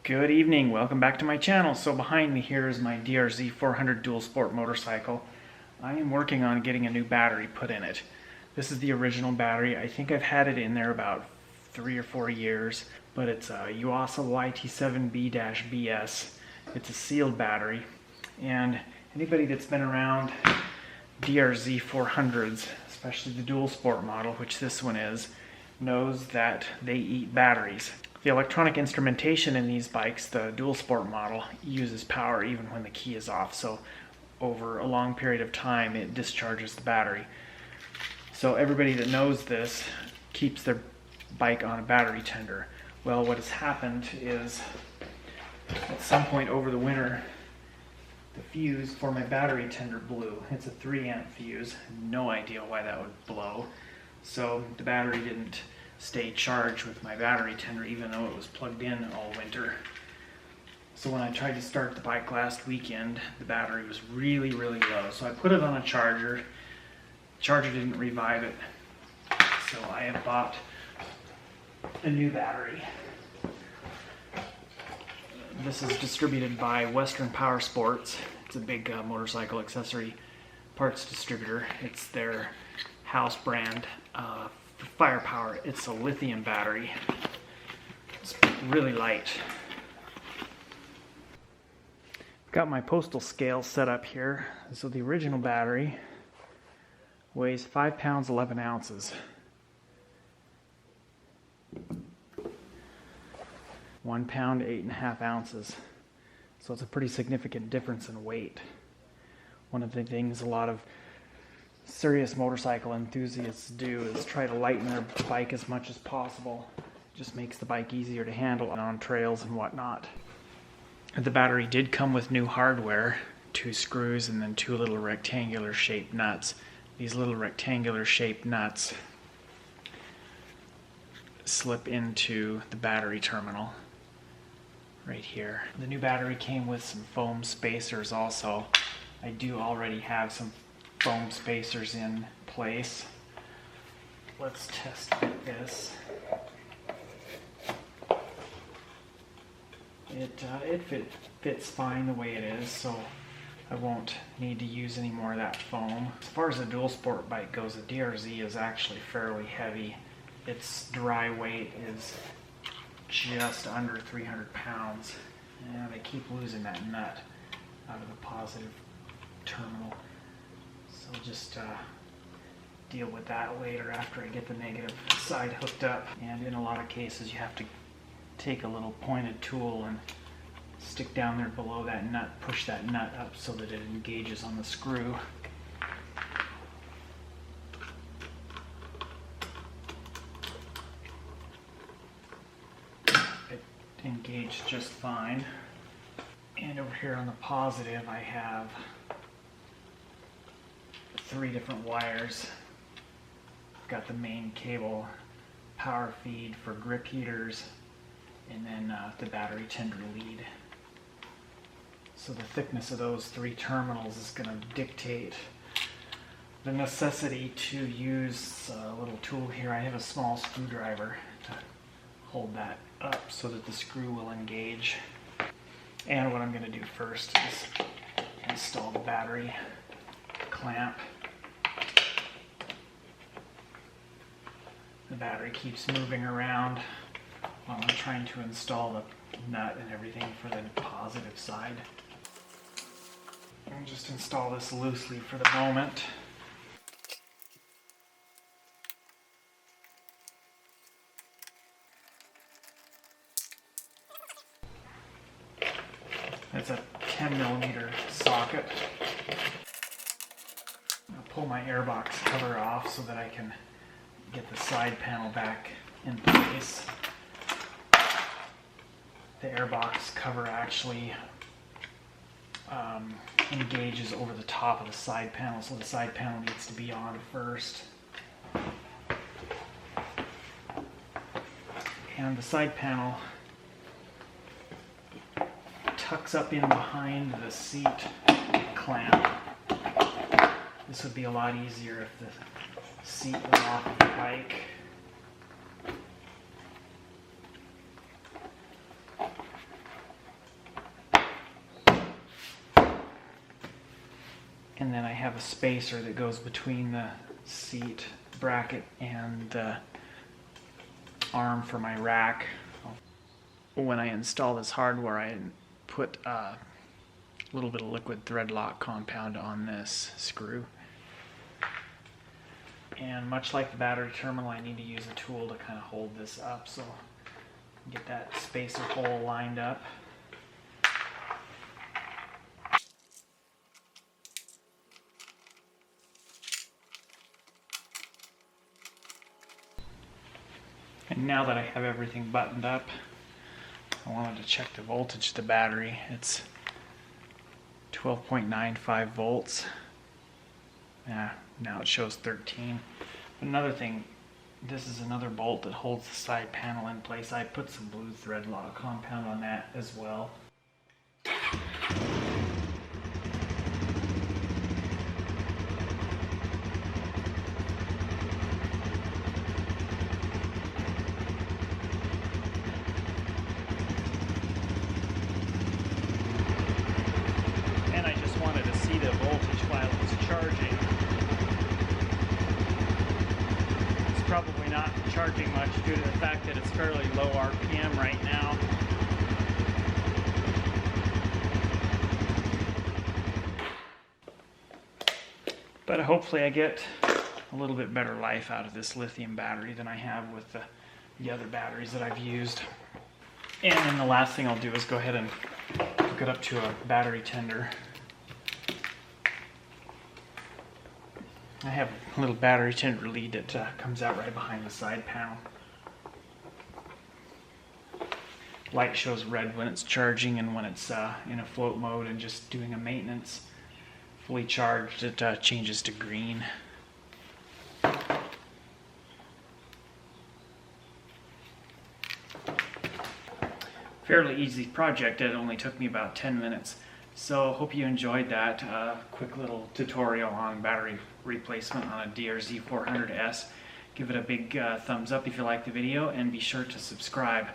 Good evening, welcome back to my channel. So behind me here is my DRZ 400 dual sport motorcycle. I am working on getting a new battery put in it. This is the original battery. I think I've had it in there about 3 or 4 years, but it's a Yuasa YT7B-BS. It's a sealed battery, and anybody that's been around DRZ 400s, especially the dual sport model, which this one is, knows that they eat batteries. The electronic instrumentation in these bikes, the dual sport model, uses power even when the key is off, so over a long period of time it discharges the battery. So everybody that knows this keeps their bike on a battery tender. Well, what has happened is at some point over the winter the fuse for my battery tender blew. It's a 3-amp fuse, no idea why that would blow. So the battery didn't stay charged with my battery tender even though it was plugged in all winter. So when I tried to start the bike last weekend, the battery was really low. So I put it on a charger. The charger didn't revive it. So I have bought a new battery. This is distributed by Western Power Sports. It's a big motorcycle accessory parts distributor. It's their house brand. Firepower. It's a lithium battery. It's really light. Got my postal scale set up here. So the original battery weighs 5 pounds 11 ounces. 1 pound 8.5 ounces. So it's a pretty significant difference in weight. One of the things a lot of serious motorcycle enthusiasts do is try to lighten their bike as much as possible. It just makes the bike easier to handle on trails and whatnot. The battery did come with new hardware, 2 screws and then 2 little rectangular shaped nuts. These little rectangular shaped nuts slip into the battery terminal right here. The new battery came with some foam spacers also. I do already have some foam spacers in place. Let's test fit this. It fits fine the way it is, so I won't need to use any more of that foam. As far as a dual sport bike goes, the DRZ is actually fairly heavy. Its dry weight is just under 300 pounds, and I keep losing that nut out of the positive terminal. So I'll just deal with that later after I get the negative side hooked up. And in a lot of cases you have to take a little pointed tool and stick down there below that nut, push that nut up so that it engages on the screw. It engaged just fine. And over here on the positive I have 3 different wires. Got the main cable, power feed for grip heaters, and then the battery tender lead. So the thickness of those 3 terminals is going to dictate the necessity to use a little tool here. I have a small screwdriver to hold that up so that the screw will engage. And what I'm going to do first is install the battery clamp. The battery keeps moving around while I'm trying to install the nut and everything for the positive side. I'll just install this loosely for the moment. It's a 10mm socket. I'll pull my airbox cover off so that I can get the side panel back in place. The airbox cover actually engages over the top of the side panel, so the side panel needs to be on first. And the side panel tucks up in behind the seat clamp. This would be a lot easier if the seat was off of the bike. And then I have a spacer that goes between the seat bracket and the arm for my rack. When I install this hardware, I put a little bit of liquid thread lock compound on this screw. And much like the battery terminal, I need to use a tool to kind of hold this up, so get that spacer hole lined up. And now that I have everything buttoned up, I wanted to check the voltage of the battery. It's 12.95 volts. Now it shows 13. But another thing, this is another bolt that holds the side panel in place. I put some blue thread lock compound on that as well. And I just wanted to see the voltage while it was charging. It's probably not charging much due to the fact that it's fairly low RPM right now. But hopefully I get a little bit better life out of this lithium battery than I have with the other batteries that I've used. And then the last thing I'll do is go ahead and hook it up to a battery tender. I have a little battery tender lead that comes out right behind the side panel. Light shows red when it's charging, and when it's in a float mode and just doing a maintenance, fully charged, it changes to green. Fairly easy project. It only took me about 10 minutes. So hope you enjoyed that quick little tutorial on battery replacement on a DRZ400S. Give it a big thumbs up if you like the video, and be sure to subscribe.